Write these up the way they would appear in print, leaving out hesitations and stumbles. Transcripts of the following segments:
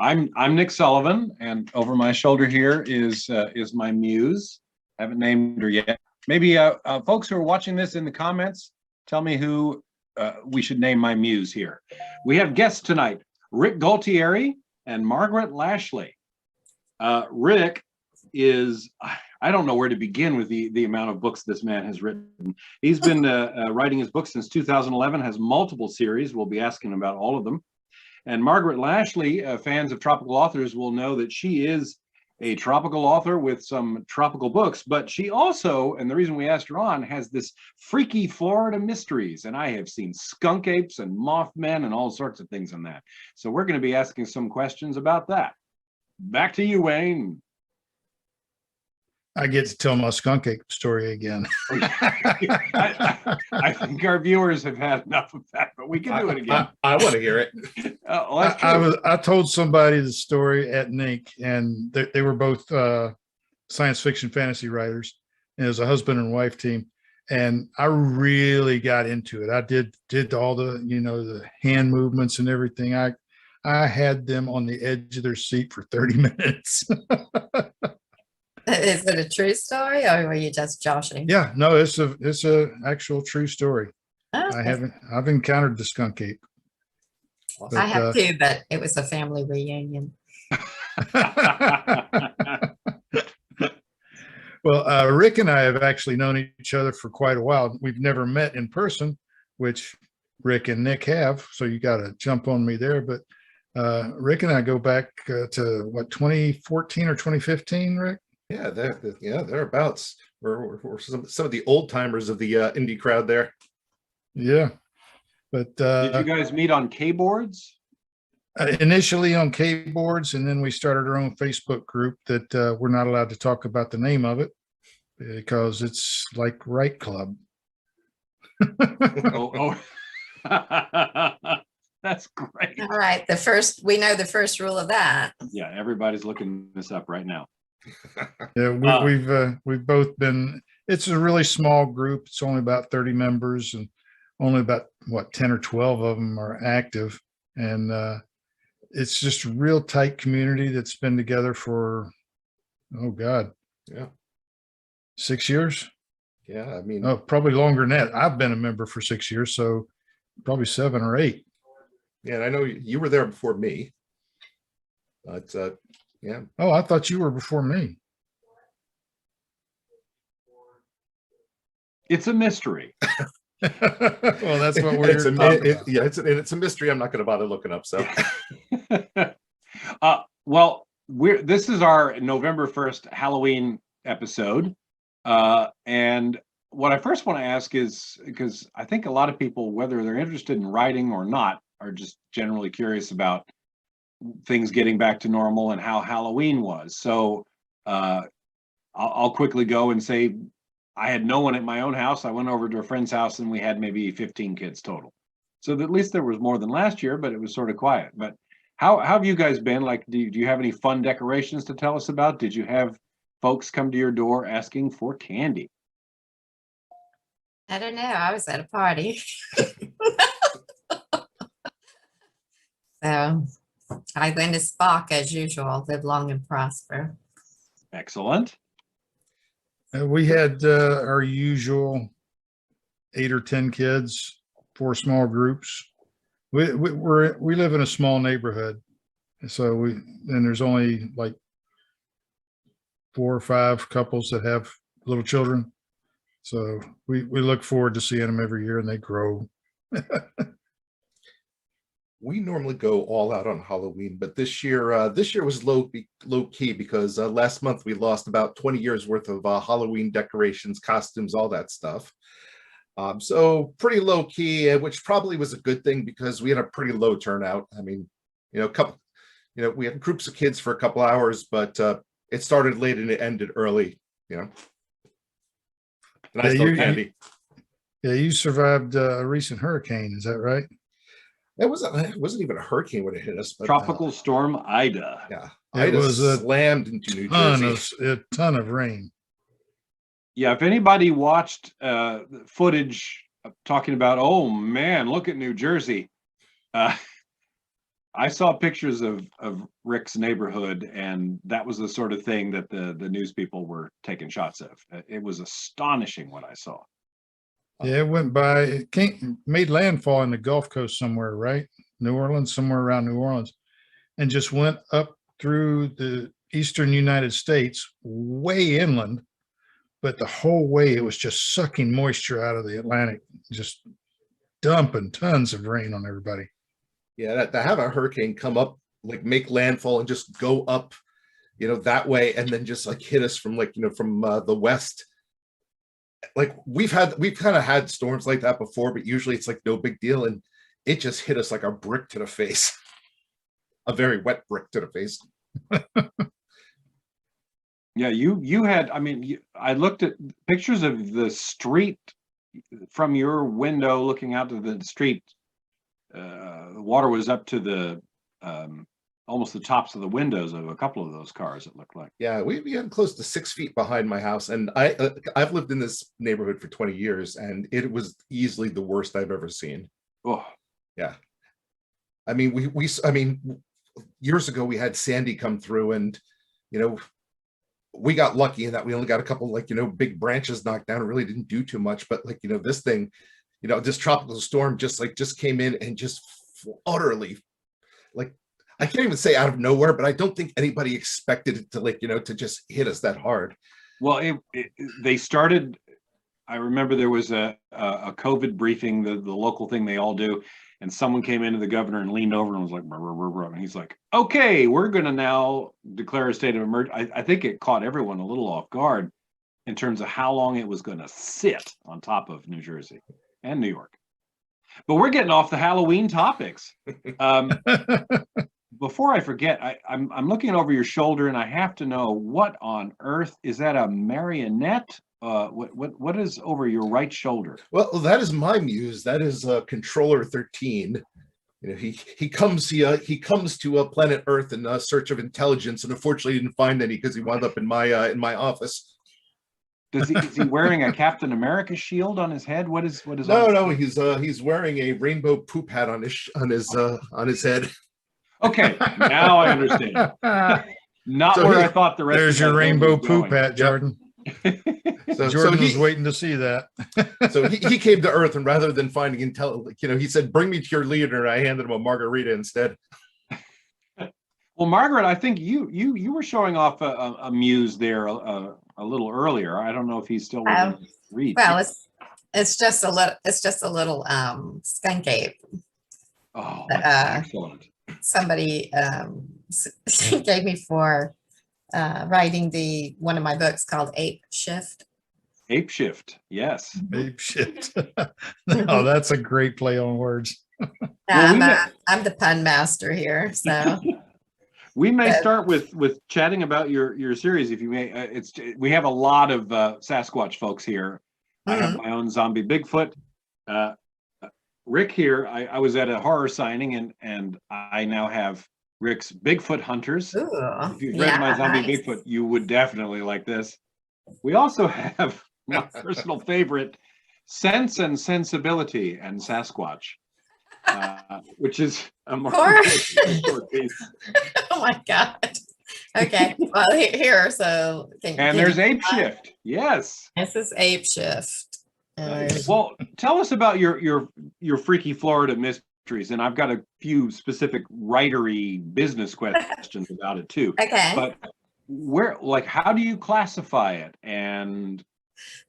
I'm Nick Sullivan, and over my shoulder here is my muse. Haven't named her yet. Maybe folks who are watching this in the comments, tell me who we should name my muse here. We have guests tonight, Rick Gualtieri and Margaret Lashley. Rick is, I don't know where to begin with the amount of books this man has written. He's been writing his books since 2011, has multiple series. We'll be asking about all of them. And Margaret Lashley, fans of tropical authors will know that she is a tropical author with some tropical books, but she also, and the reason we asked her on, has this freaky Florida mysteries. And I have seen skunk apes and mothmen and all sorts of things in that. So we're going to be asking some questions about that. Back to you, Wayne. I get to tell my skunk ape story again. I think our viewers have had enough of that, but we can do it again. I want to hear it. I told somebody the story at NINC, and they were both science fiction fantasy writers, and it was a husband and wife team. And I really got into it. I did all the, the hand movements and everything. I had them on the edge of their seat for 30 minutes. Is it a true story, or were you just joshing? Yeah, no, it's a actual true story. Okay. I've encountered the skunk ape. But, I have too, but it was a family reunion. Well, Rick and I have actually known each other for quite a while. We've never met in person, which Rick and Nick have. So you got to jump on me there. But Rick and I go back to what, 2014 or 2015, Rick? Yeah, thereabouts. We're some of the old timers of the indie crowd there. Yeah, but did you guys meet on K-boards? Initially on K-boards, and then we started our own Facebook group that we're not allowed to talk about the name of it because it's like Right Club. That's great. All right, we know the first rule of that. Yeah, everybody's looking this up right now. Yeah, we've both been. It's a really small group. It's only about 30 members, and only about 10 or 12 of them are active. And it's just a real tight community that's been together for, oh God, 6 years. Yeah, I mean, probably longer than that. I've been a member for 6 years, so probably 7 or 8. Yeah, and I know you were there before me. But yeah. Oh, I thought you were before me. It's a mystery. Well, that's what we're talking about. Yeah, it's a mystery. I'm not going to bother looking up. So, well, this is our November 1st Halloween episode, and what I first want to ask is, because I think a lot of people, whether they're interested in writing or not, are just generally curious about things getting back to normal and how Halloween was. So I'll quickly go and say I had no one at my own house. I went over to a friend's house and we had maybe 15 kids total. So at least there was more than last year, but it was sort of quiet. But how have you guys been? Like, do you have any fun decorations to tell us about? Did you have folks come to your door asking for candy? I don't know. I was at a party. So I went to Spock as usual, live long and prosper. Excellent. We had our usual 8 or 10 kids, 4 small groups. We live in a small neighborhood, so there's only like 4 or 5 couples that have little children. So we look forward to seeing them every year, and they grow. We normally go all out on Halloween, but this year was low key because last month we lost about 20 years worth of Halloween decorations, costumes, all that stuff. So pretty low key, which probably was a good thing because we had a pretty low turnout. I mean, we had groups of kids for a couple hours, but it started late and it ended early. And I still candy. Yeah, you survived a recent hurricane, is that right? It wasn't even a hurricane when it hit us. But, Tropical storm Ida. Yeah, it was slammed into New Jersey. A ton of rain. Yeah, if anybody watched footage talking about, oh man, look at New Jersey. I saw pictures of Rick's neighborhood, and that was the sort of thing that the news people were taking shots of. It was astonishing what I saw. Yeah, it went by, made landfall in the Gulf Coast somewhere, right? New Orleans, somewhere around New Orleans, and just went up through the eastern United States, way inland. But the whole way it was just sucking moisture out of the Atlantic, just dumping tons of rain on everybody. Yeah, to have a hurricane come up, like make landfall and just go up, that way, and then just like hit us from from the west. Like we've kind of had storms like that before, but usually it's like no big deal, and it just hit us like a brick to the face, a very wet brick to the face. Yeah, you had. I mean, I looked at pictures of the street from your window, looking out to the street. The water was up to the almost the tops of the windows of a couple of those cars. It looked like. Yeah, we had close to 6 feet behind my house, and I've lived in this neighborhood for 20 years, and it was easily the worst I've ever seen. Oh, yeah. I mean, I mean, years ago we had Sandy come through, and we got lucky in that we only got a couple big branches knocked down. It really didn't do too much, but this thing, this tropical storm just came in and just utterly, I can't even say out of nowhere, but I don't think anybody expected it to to just hit us that hard. Well, they started. I remember there was a COVID briefing, the local thing they all do, and someone came into the governor and leaned over and was like, "Brr, brr, brr," and he's like, "Okay, we're going to now declare a state of emergency." I think it caught everyone a little off guard in terms of how long it was going to sit on top of New Jersey and New York. But we're getting off the Halloween topics. Before I forget, I'm looking over your shoulder, and I have to know, what on earth is that? A marionette? What is over your right shoulder? Well, that is my muse. That is Controller 13. He comes to planet Earth in search of intelligence, and unfortunately didn't find any because he wound up in my office. Is he wearing a Captain America shield on his head? What is? No, he's wearing a rainbow poop hat on his head. Okay, now I understand. Not So where I thought the rest. There's of your that rainbow was poop going. hat, Jordan. So Jordan was he, waiting to see that. so he came to Earth, and rather than finding intel, he said, "Bring me to your leader," and I handed him a margarita instead. Well, Margaret, I think you were showing off a muse there a little earlier. I don't know if he's still within reach. Well, it's just a little skunk ape. Oh, But, that's excellent. Somebody gave me for writing one of my books called Ape Shift. Ape Shift, yes. Ape shit. No, that's a great play on words. I'm the pun master here, so We may But- start with chatting about your series, if you may. We have a lot of Sasquatch folks here. I have my own zombie Bigfoot. Rick here, I was at a horror signing, and I now have Rick's Bigfoot Hunters. ooh, If you've read my zombie nice. Bigfoot, you would definitely like this. We also have my personal favorite, Sense and Sensibility and Sasquatch, which is a more short piece. Oh my God. Okay, well here, so And there's Ape Shift. Yes. This is Ape Shift. Well, tell us about your freaky Florida mysteries, and I've got a few specific writery business questions about it too. Okay. But how do you classify it? And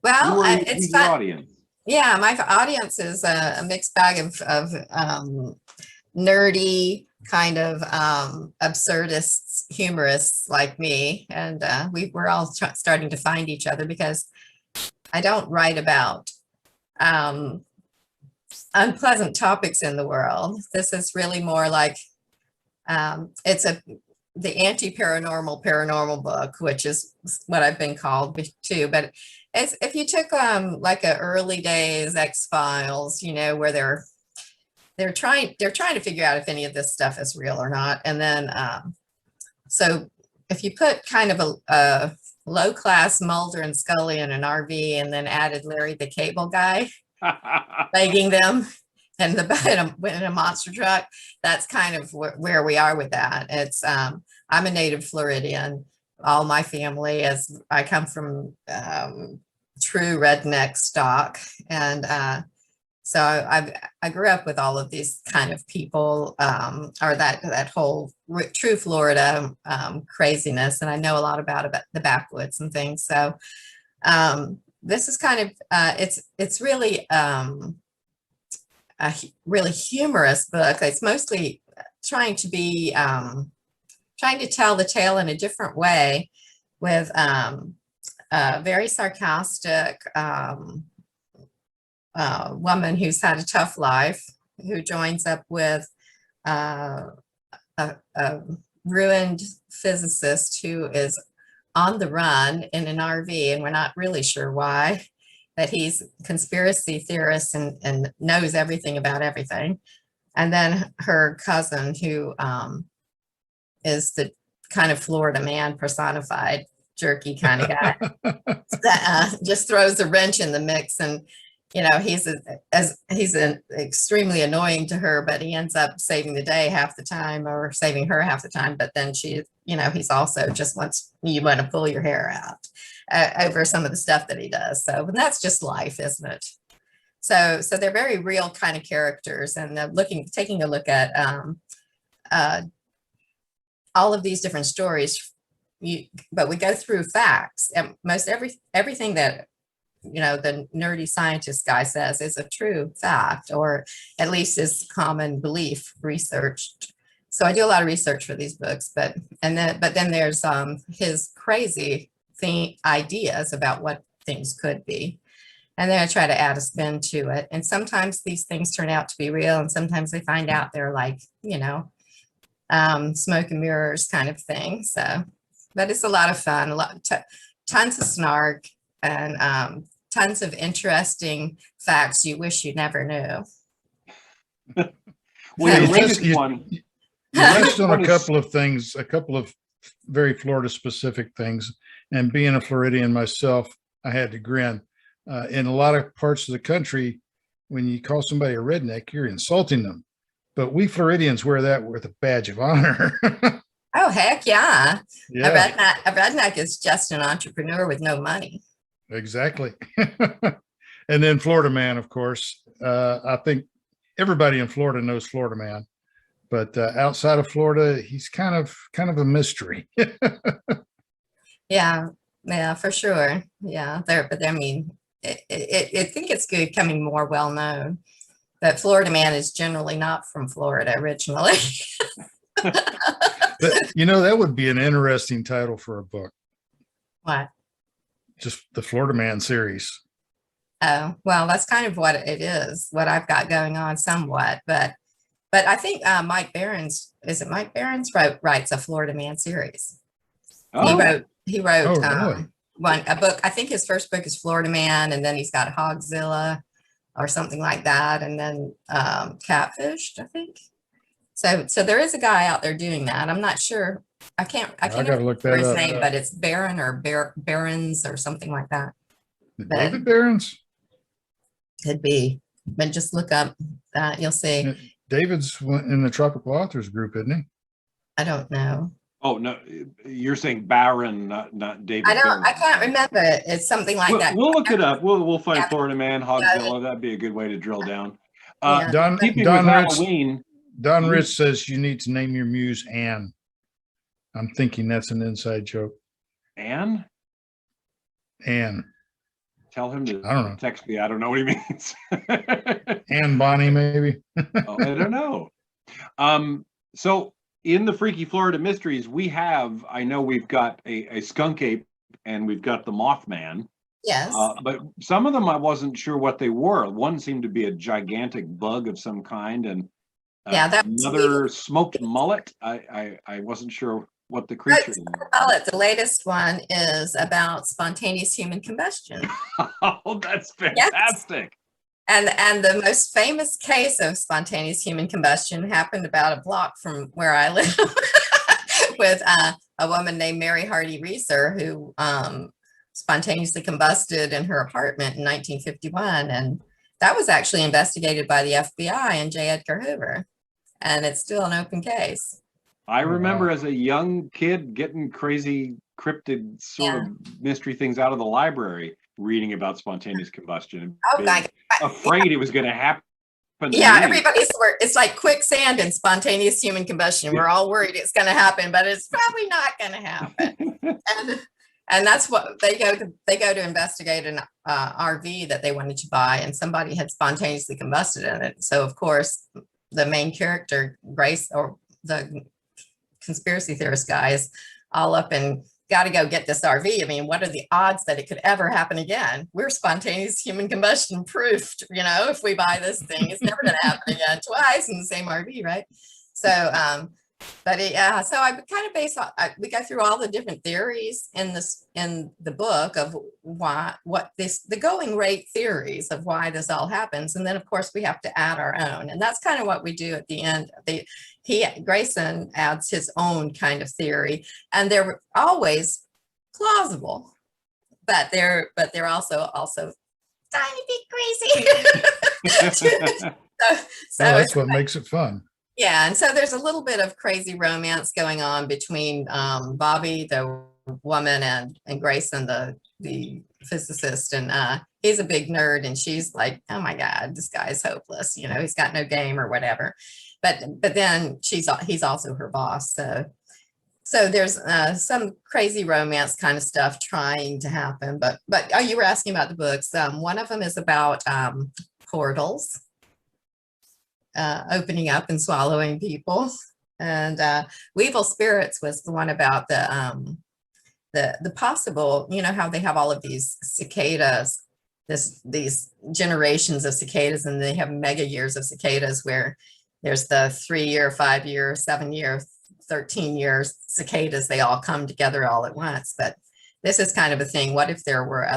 Well, who's it's your fun. audience? Yeah, my audience is a mixed bag of nerdy kind of absurdists, humorists like me, and we're all starting to find each other because I don't write about unpleasant topics in the world. This is really more like it's the anti-paranormal book, which is what I've been called too. But if you took like a early days X-Files, where they're trying to figure out if any of this stuff is real or not, and then so if you put kind of a low-class Mulder and Scully in an RV and then added Larry the Cable Guy begging them, in in a monster truck. That's kind of where we are with that. It's I'm a native Floridian. All my family, as I come from true redneck stock, and so I grew up with all of these kind of people, or that whole true Florida craziness, and I know a lot about the backwoods and things. So this is kind of it's really really humorous book. It's mostly trying to be trying to tell the tale in a different way, with a very sarcastic woman who's had a tough life, who joins up with a ruined physicist who is on the run in an RV, and we're not really sure why, that he's a conspiracy theorist and knows everything about everything. And then her cousin, who is the kind of Florida man personified, jerky kind of guy, that just throws a wrench in the mix. And he's extremely annoying to her, but he ends up saving the day half the time, or saving her half the time. But then he's also just you want to pull your hair out over some of the stuff that he does. So that's just life, isn't it? So they're very real kind of characters, and taking a look at all of these different stories. But we go through facts, and most everything that the nerdy scientist guy says is a true fact, or at least is common belief researched. So I do a lot of research for these books, but then there's his crazy ideas about what things could be, and then I try to add a spin to it. And sometimes these things turn out to be real, and sometimes they find out they're like smoke and mirrors kind of thing. So, but it's a lot of fun, tons of snark, and tons of interesting facts you wish you never knew. Well, You latest just- one. You touched on a couple of things, a couple of very Florida specific things. And being a Floridian myself, I had to grin. In a lot of parts of the country, when you call somebody a redneck, you're insulting them. But we Floridians wear that with a badge of honor. Oh, heck yeah. Yeah, A redneck is just an entrepreneur with no money. exactly. And then Florida man, of course. I think everybody in Florida knows Florida man, but outside of Florida, he's kind of a mystery. Yeah, for sure. Yeah, but I mean, I think it's becoming more well known that Florida man is generally not from Florida originally. But, that would be an interesting title for a book. What? Just the Florida Man series. Oh, well, that's kind of what it is, what I've got going on somewhat. But I think Mike Barron's writes a Florida Man series. Oh, He wrote really? a book. I think his first book is Florida Man, and then he's got Hogzilla or something like that, and then Catfished, I think. So there is a guy out there doing that. I'm not sure. I can't gotta look remember that his up. name, but it's Barron or Barron's or something like that. David Barron's? Could be, but just look up. You'll see. David's in the Tropical Authors group, isn't he? I don't know. oh no, you're saying Barron, not David. Barron. I can't remember it. It's something like that. We'll look it up. We'll find Yeah. Florida Man, Hogzilla. That'd be a good way to drill down. Yeah. Don Keeping Rich, with Halloween. Don Rich says you need to name your muse Anne. I'm thinking that's an inside joke. Anne? Anne. Tell him to I don't know. text me. I don't know what he means. Anne Bonny, maybe. Oh, I don't know. So in the Freaky Florida Mysteries, I know we've got a skunk ape and we've got the Mothman. Yes. But some of them I wasn't sure what they were. One seemed to be a gigantic bug of some kind, and Yeah, that was another smoked mullet. I wasn't sure what the creature was. The latest one is about spontaneous human combustion. Oh, that's fantastic. And the most famous case of spontaneous human combustion happened about a block from where I live with a woman named Mary Hardy Reeser, who spontaneously combusted in her apartment in 1951. And that was actually investigated by the FBI and J. Edgar Hoover, and it's still an open case. I Oh, remember wow. as a young kid getting crazy cryptid sort Yeah. of mystery things out of the library, reading about spontaneous combustion and Oh my being God. afraid it was going to happen to Yeah, me. it's like quicksand and spontaneous human combustion. We're all worried it's going to happen, but it's probably not going to happen. And that's what they go to investigate an RV that they wanted to buy, and somebody had spontaneously combusted in it. So of course, the main character, Grace, or the conspiracy theorist guy, is all up and got to go get this RV. I mean, what are the odds that it could ever happen again? We're spontaneous human combustion proofed, if we buy this thing, it's never going to happen again twice in the same RV, right? So, yeah, so I kind of we go through all the different theories in the book of the going rate theories of why this all happens. And then of course we have to add our own. And that's kind of what we do at the end. Grayson adds his own kind of theory, and they're always plausible, but they're also tiny bit crazy. So that's what makes it fun. Yeah, and so there's a little bit of crazy romance going on between Bobby, the woman, and Grayson, the physicist, and he's a big nerd, and she's like, oh my God, this guy's hopeless. He's got no game or whatever. But then he's also her boss. So there's some crazy romance kind of stuff trying to happen. But you were asking about the books. One of them is about portals. Opening up and swallowing people, and Weevil Spirits was the one about the possible, how they have all of these cicadas, these generations of cicadas, and they have mega years of cicadas where there's the 3-year, 5-year, 7-year, 13-year cicadas. They all come together all at once. But this is kind of a thing. What if there were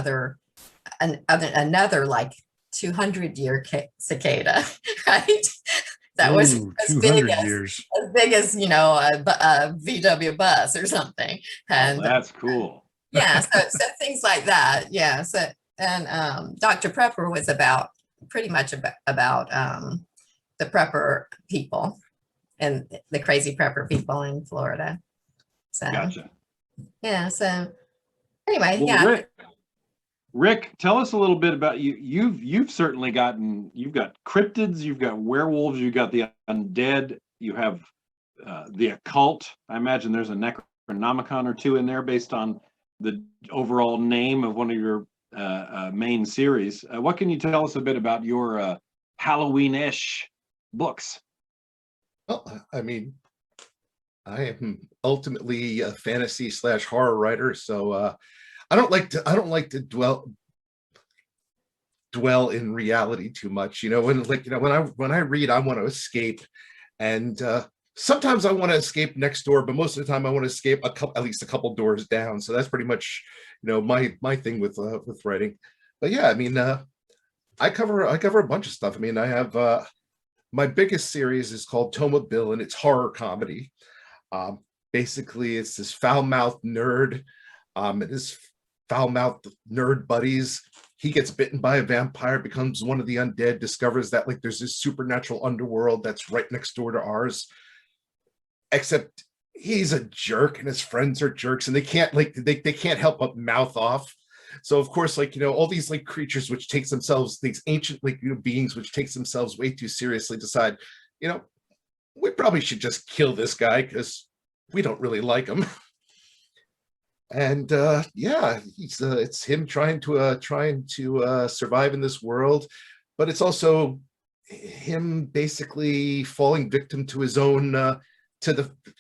another like 200-year cicada, right? That was as big as a VW bus or something. And that's cool. Yeah, so things like that. Yeah. So, and Dr. Prepper was pretty much about the prepper people and the crazy prepper people in Florida. So gotcha. Yeah. So anyway, well, yeah. Rick, tell us a little bit about you. You've certainly you've got cryptids, you've got werewolves, you've got the undead, you have the occult. I imagine there's a Necronomicon or two in there based on the overall name of one of your main series. What can you tell us a bit about your Halloween-ish books? Well, I mean, I am ultimately a fantasy / horror writer, so I don't like to dwell in reality too much. When I read, I want to escape, and sometimes I want to escape next door, but most of the time I want to escape at least a couple doors down. So that's pretty much my thing with writing. But yeah, I mean, I cover a bunch of stuff. I mean, I have my biggest series is called Tome of Bill, and it's horror comedy. Basically, it's this foul-mouthed nerd. This foul-mouthed nerd buddies. He gets bitten by a vampire, becomes one of the undead, discovers that there's this supernatural underworld that's right next door to ours. Except he's a jerk and his friends are jerks, and they can't they can't help but mouth off. So of course, all these creatures which takes themselves, these ancient beings which takes themselves way too seriously, decide, we probably should just kill this guy because we don't really like him. And yeah, it's him trying to survive in this world, but it's also him basically falling victim to his own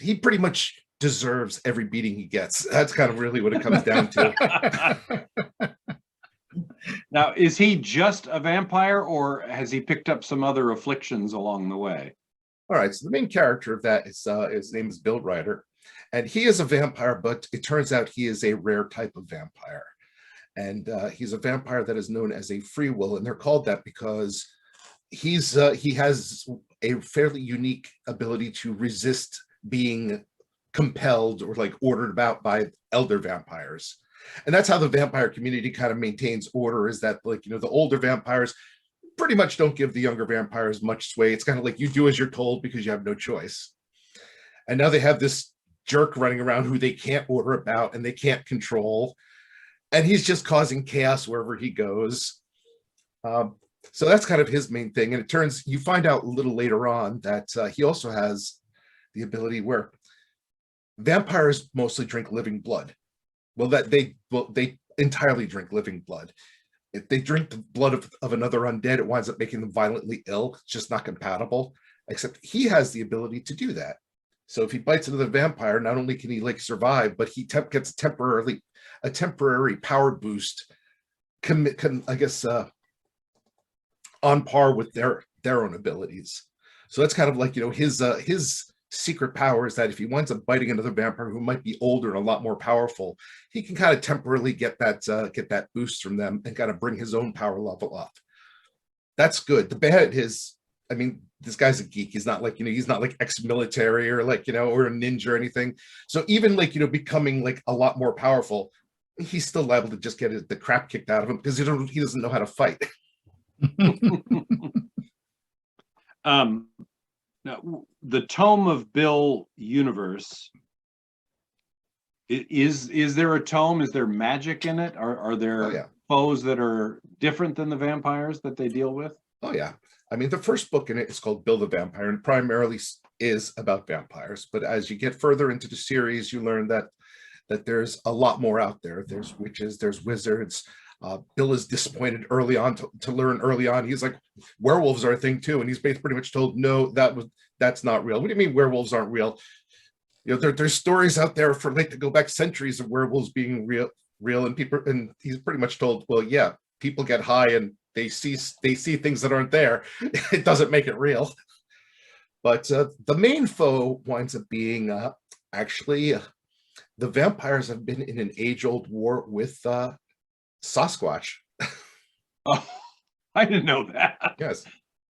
he pretty much deserves every beating he gets. That's kind of really what it comes down to. Now, is he just a vampire, or has he picked up some other afflictions along the way? All right, so the main character of that is his name is Bill Ryder. And he is a vampire, but it turns out he is a rare type of vampire. And he's a vampire that is known as a free will. And they're called that because he has a fairly unique ability to resist being compelled or ordered about by elder vampires. And that's how the vampire community kind of maintains order, is that the older vampires, pretty much don't give the younger vampires much sway. It's kind of like you do as you're told because you have no choice. And now they have this jerk running around who they can't order about and they can't control. And he's just causing chaos wherever he goes. So that's kind of his main thing. And you find out a little later on that he also has the ability where vampires mostly drink living blood. Well, they entirely drink living blood. If they drink the blood of another undead, it winds up making them violently ill. It's just not compatible, except he has the ability to do that. So if he bites another vampire, not only can he like survive, but he gets a temporary power boost, I guess, on par with their own abilities. So that's kind of like, his secret power is that if he winds up biting another vampire who might be older and a lot more powerful, he can kind of temporarily get that boost from them and kind of bring his own power level up. That's good. The bad is, I mean, this guy's a geek. He's not like, he's not like ex-military or like, or a ninja or anything. So even like, becoming like a lot more powerful, he's still liable to just get the crap kicked out of him because he doesn't know how to fight. Now, the Tome of Bill universe, is there a tome? Is there magic in it? Are there foes that are different than the vampires that they deal with? Oh yeah. I mean, the first book in it is called Bill the Vampire and primarily is about vampires. But as you get further into the series, you learn that there's a lot more out there. There's witches, there's wizards. Bill is disappointed early on to learn early on. He's like, werewolves are a thing too. And he's pretty much told, no, that's not real. What do you mean werewolves aren't real? There's stories out there for like to go back centuries of werewolves being real and he's pretty much told, well, yeah, people get high and they see things that aren't there. It doesn't make it real. But the main foe winds up being actually the vampires have been in an age-old war with Sasquatch. Oh, I didn't know that. Yes.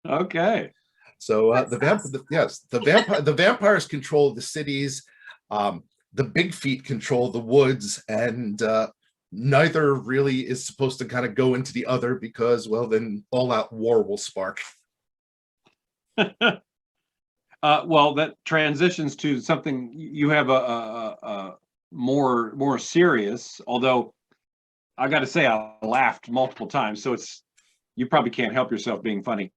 Okay. So the vampires control the cities. The big feet control the woods, and neither really is supposed to kind of go into the other because, well, then all-out war will spark. Well, that transitions to something you have a more serious, although I got to say I laughed multiple times, so you probably can't help yourself being funny.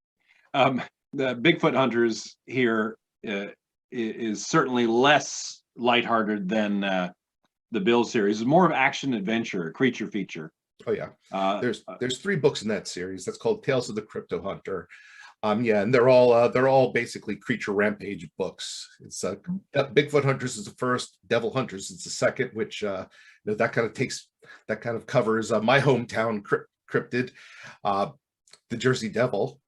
The Bigfoot Hunters here is certainly less lighthearted than the Bill series. It's more of action adventure, creature feature. Oh yeah, there's 3 books in that series. That's called Tales of the Crypto Hunter. And they're all basically creature rampage books. It's Bigfoot Hunters is the first, Devil Hunters is the second, which that kind of covers my hometown cryptid, the Jersey Devil.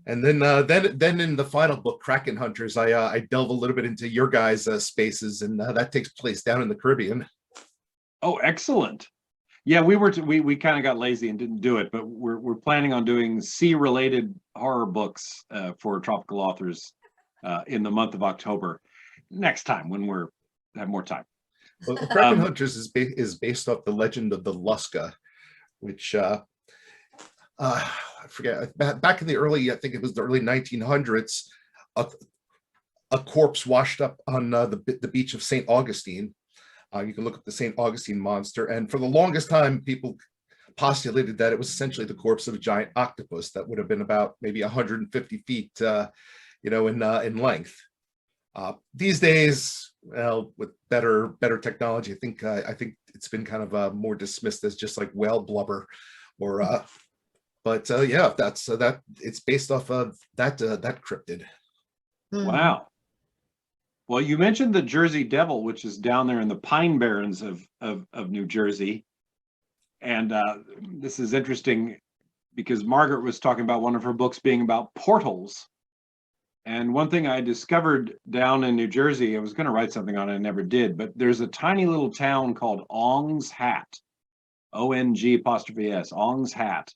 And then in the final book, Kraken Hunters, I delve a little bit into your guys' spaces, and that takes place down in the Caribbean. Oh, excellent. Yeah, we kind of got lazy and didn't do it, but we're planning on doing sea-related horror books for Tropical Authors in the month of October next time when have more time. Well, Kraken Hunters is based off the legend of the Luska, which I forget, back in the early, I think it was the early 1900s, a corpse washed up on the beach of St. Augustine. You can look up the St. Augustine monster, and for the longest time, people postulated that it was essentially the corpse of a giant octopus that would have been about maybe 150 feet, in length. These days, well, with better technology, I think it's been kind of more dismissed as just like whale blubber, or but yeah, that's that. It's based off of that cryptid. Wow. Well, you mentioned the Jersey Devil, which is down there in the Pine Barrens of New Jersey. And this is interesting because Margaret was talking about one of her books being about portals. And one thing I discovered down in New Jersey, I was going to write something on it, I never did, but there's a tiny little town called Ong's Hat, ONG''S, Ong's Hat,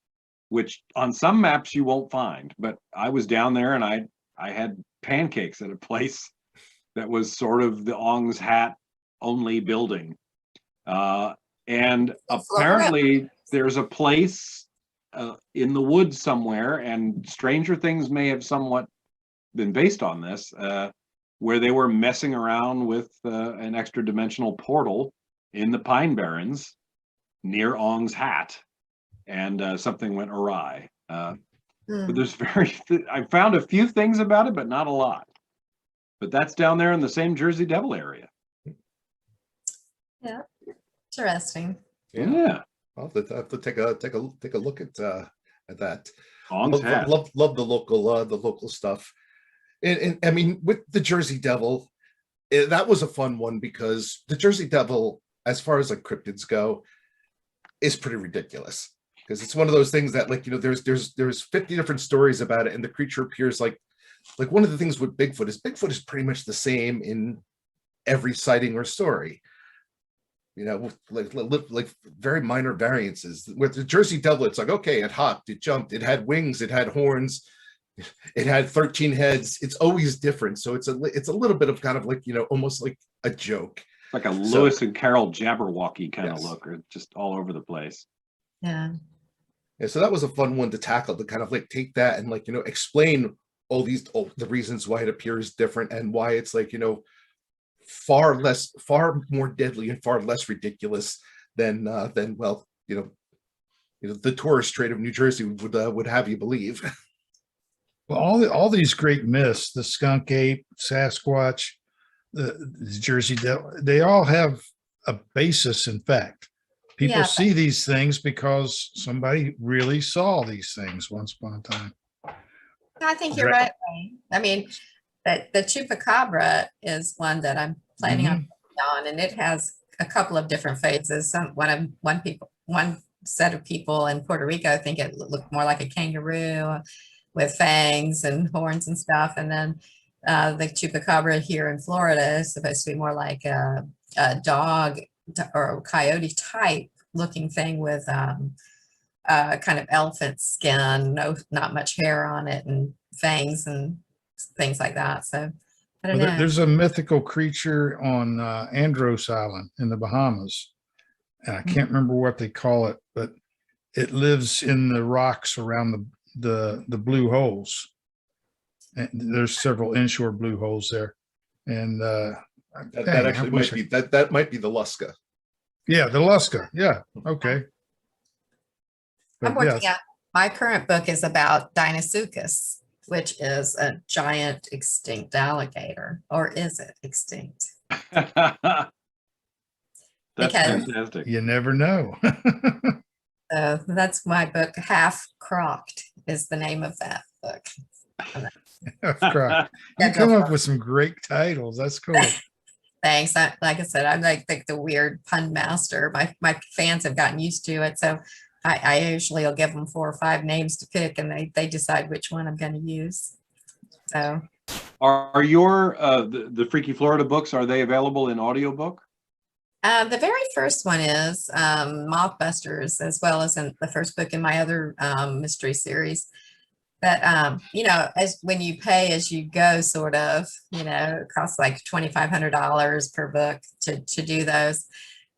which on some maps you won't find. But I was down there and I had pancakes at a place that was sort of the Ong's Hat only building. And apparently there's a place in the woods somewhere, and stranger things may have somewhat been based on this, where they were messing around with an extra dimensional portal in the Pine Barrens near Ong's Hat, and something went awry. But there's I found a few things about it, but not a lot. But that's down there in the same Jersey Devil area. Yeah, interesting. Yeah. I'll have to take a look at that. Ong's Hat. Love the local stuff. And I mean, with the Jersey Devil, that was a fun one because the Jersey Devil, as far as like cryptids go, is pretty ridiculous. Because it's one of those things that, like, you know, there's 50 different stories about it, and the creature appears like one of the things with Bigfoot is pretty much the same in every sighting or story. You know, with like very minor variances. With the Jersey Devil, it's like, okay, it hopped, it jumped, it had wings, it had horns, it had 13 heads. It's always different. So it's a little bit of kind of like, you know, almost like a joke. Like a Lewis and Carroll Jabberwocky kind of Yes. look, or just all over the place. Yeah. Yeah, so that was a fun one to tackle, to kind of like take that and, like, you know, explain all the reasons why it appears different and why it's, like, you know, far more deadly and far less ridiculous than well, you know, the tourist trade of New Jersey would have you believe. Well, all these great myths, the skunk ape, Sasquatch, the Jersey Devil, they all have a basis in fact. People Yeah. see these things because somebody really saw these things once upon a time. I think you're right, Wayne. I mean, the chupacabra is one that I'm planning on putting on, and it has a couple of different phases. One set of people in Puerto Rico think it looked more like a kangaroo with fangs and horns and stuff, and then the chupacabra here in Florida is supposed to be more like a dog or a coyote type looking thing with kind of elephant skin, not much hair on it, and fangs and things like that. So I don't know. There's a mythical creature on Andros Island in the Bahamas, and I can't remember what they call it, but it lives in the rocks around the blue holes. And there's several inshore blue holes there, and that actually might be that might be the Luska. Yeah, the Luska. Yeah, okay. I'm But working out. My current book is about Deinosuchus, which is a giant extinct alligator, or is it extinct? That's Because- fantastic. you never know. So that's my book. Half Crocked is the name of that book. Crap. You come up with some great titles. That's cool. Thanks. Like I said, I'm like the weird pun master. My fans have gotten used to it. So I usually will give them 4 or 5 names to pick, and they decide which one I'm going to use. So Are your the Freaky Florida books, are they available in audiobook? the very first one is Mothbusters, as well as in the first book in my other mystery series. But, you know, when you pay as you go, sort of, you know, it costs like $2,500 per book to do those.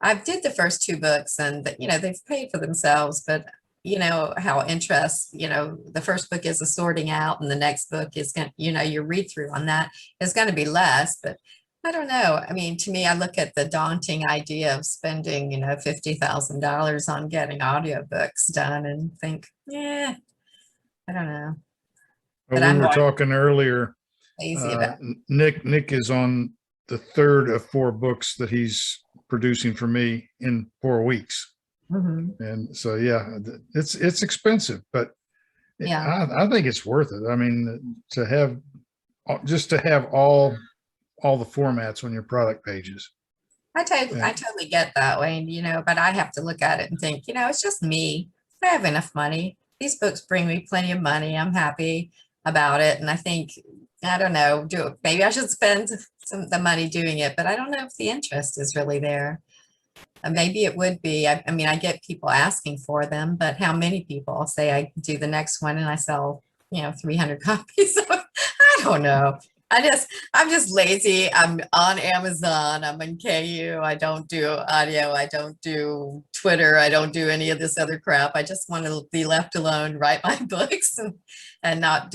I did the first 2 books, and, you know, they've paid for themselves, but you know how interest, you know, the first book is a sorting out, and the next book is going to, you know, your read through on that is going to be less. But I don't know. I mean, to me, I look at the daunting idea of spending, you know, $50,000 on getting audiobooks done and think, yeah, I don't know. Well, But we I'm were not talking earlier. lazy about Nick is on the 3rd of 4 books that he's producing for me in 4 weeks. Mhm. And so, yeah, it's expensive, but Yeah. I think it's worth it. I mean, to have all the formats on your product pages. I Yeah. totally get that, Wayne, you know, but I have to look at it and think, you know, it's just me. I have enough money. These books bring me plenty of money. I'm happy about it. And I think, I don't know, maybe I should spend the money doing it, but I don't know if the interest is really there. Maybe it would be. I mean, I get people asking for them, but how many people say I do the next one and I sell, you know, 300 copies? I don't know. I'm just lazy. I'm on Amazon. I'm in KU. I don't do audio. I don't do Twitter. I don't do any of this other crap. I just want to be left alone, write my books and not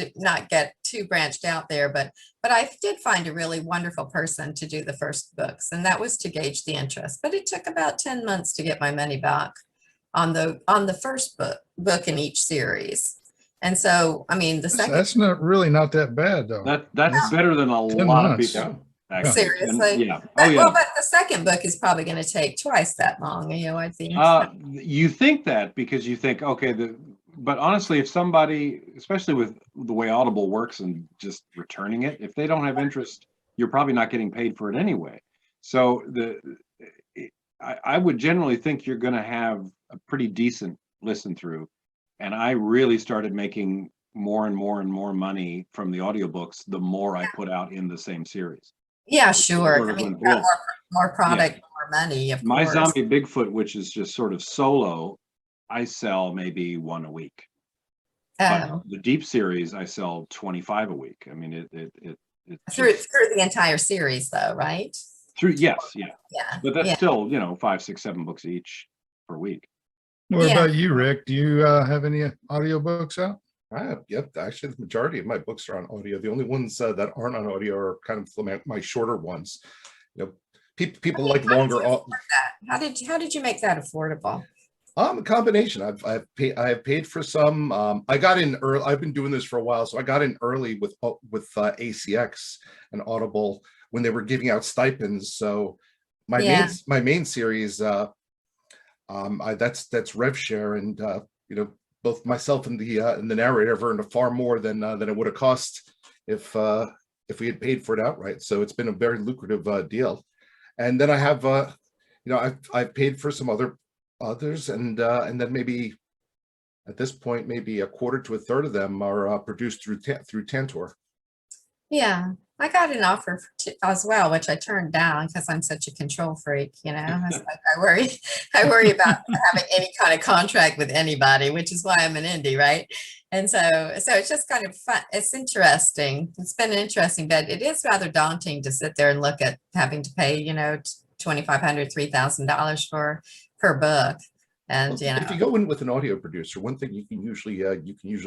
get too branched out there. But I did find a really wonderful person to do the first books, and that was to gauge the interest. But it took about 10 months to get my money back on the first book in each series. And so, I mean, the second. That's not that bad though. That's better than a 10 lot of months. people. Actually. Seriously? And, yeah. But, Oh yeah. well, but the second book is probably going to take twice that long, I think. You think that because you think, okay, but honestly, if somebody, especially with the way Audible works and just returning it, if they don't have interest, you're probably not getting paid for it anyway. So I would generally think you're going to have a pretty decent listen through. And I really started making more and more and more money from the audiobooks the more I put out in the same series. Yeah, sure. Sort I of mean, went, you got well, more product, more money, of my course. Zombie Bigfoot, which is just sort of solo, I sell maybe one a week. But Oh, the deep series, I sell 25 a week. I mean, it through the entire series, though, right? through, yes, yeah. Yeah. But that's yeah. still, 5, 6, 7 books each per week. What Yeah. about you, Rick? Do you have any audiobooks out? Yep. Actually, the majority of my books are on audio. The only ones that aren't on audio are kind of my shorter ones. People like longer. How did you make that affordable? A combination. I've paid for some. I got in early. I've been doing this for a while, so I got in early with ACX and Audible when they were giving out stipends. So my main series. That's RevShare, and both myself and the narrator have earned far more than it would have cost if we had paid for it outright. So it's been a very lucrative deal. And then I have I've paid for some others, and then maybe at this point maybe a quarter to a third of them are produced through Tantor. Yeah, I got an offer as well, which I turned down because I'm such a control freak. It's like I worry about having any kind of contract with anybody, which is why I'm an indie, right? And so it's just kind of fun. It's interesting. It's been interesting, but it is rather daunting to sit there and look at having to pay, $2,500, $3,000 per book. And if you go in with an audio producer, one thing you can usually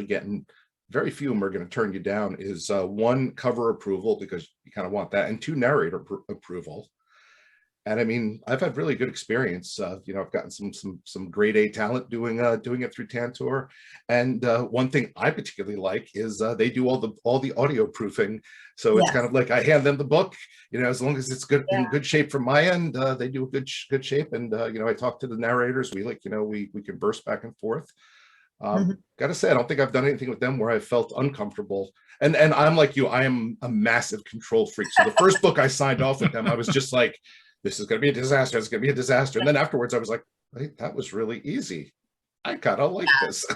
get, and very few of them are going to turn you down, is one, cover approval, because you kind of want that, and two, narrator approval. And I mean, I've had really good experience. I've gotten some grade A talent doing it through Tantor. And one thing I particularly like is they do all the audio proofing. So it's kind of like I hand them the book, as long as it's good in good shape from my end, they do a good shape. And I talk to the narrators. We converse back and forth. Gotta say, I don't think I've done anything with them where I felt uncomfortable. And I'm like you, I am a massive control freak. So the first book I signed off with them, I was just like, this is going to be a disaster. It's going to be a disaster. And then afterwards I was like, wait, that was really easy. I kind of like this.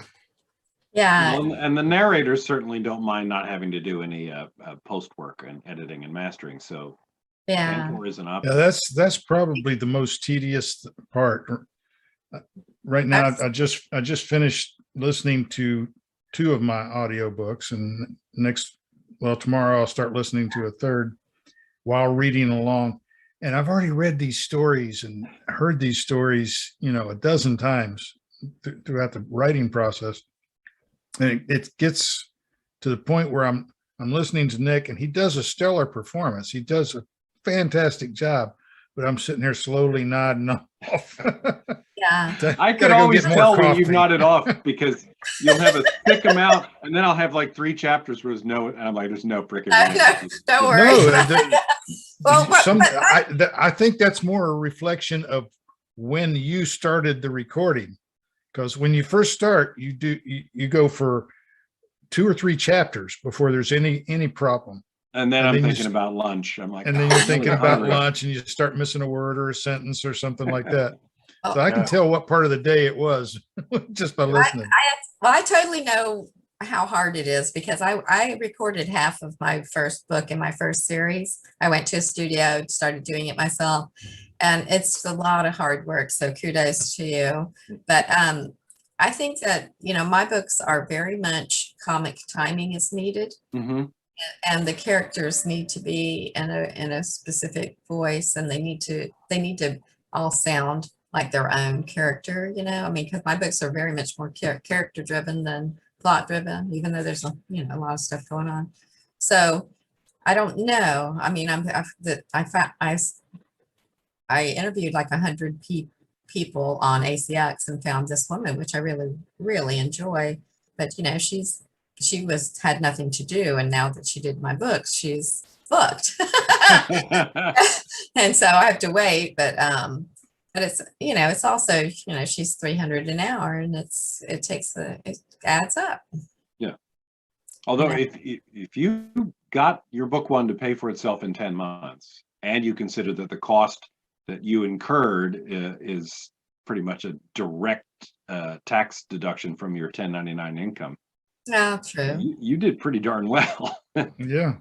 Yeah. Well, and the narrators certainly don't mind not having to do any post work and editing and mastering. So Tantor is an option. Yeah, that's probably the most tedious part. Right now, I just finished listening to 2 of my audiobooks, and tomorrow I'll start listening to a third while reading along. And I've already read these stories and heard these stories, a dozen times throughout the writing process. And it gets to the point where I'm listening to Nick, and he does a stellar performance. He does a fantastic job, but I'm sitting here slowly nodding off. Yeah. I could always tell when you've nodded off, because you'll have a thick amount, and then I'll have like 3 chapters where and I'm like, there's no freaking No, don't worry. I think that's more a reflection of when you started the recording, because when you first start, you go for 2 or 3 chapters before there's any problem. And then I'm thinking about lunch. I'm like, and then you're thinking about lunch, and you start missing a word or a sentence or something like that. So I can tell what part of the day it was just by listening. I totally know how hard it is, because I recorded half of my first book in my first series. I went to a studio, started doing it myself, and it's a lot of hard work. So kudos to you. But I think that, my books are very much comic timing is needed. Mm-hmm. And the characters need to be in a specific voice, and they need to all sound like their own character, I mean, because my books are very much more character driven than plot driven, even though there's a lot of stuff going on. So I don't know. I mean, I interviewed like 100 people on ACX and found this woman, which I really, really enjoy. But she had nothing to do, and now that she did my books, she's booked. And so I have to wait, but it's it's also she's 300 an hour, and it adds up. Yeah. Although if you got your book one to pay for itself in 10 months, and you consider that the cost that you incurred is pretty much a direct tax deduction from your 1099 income. No, true. You did pretty darn well. Yeah.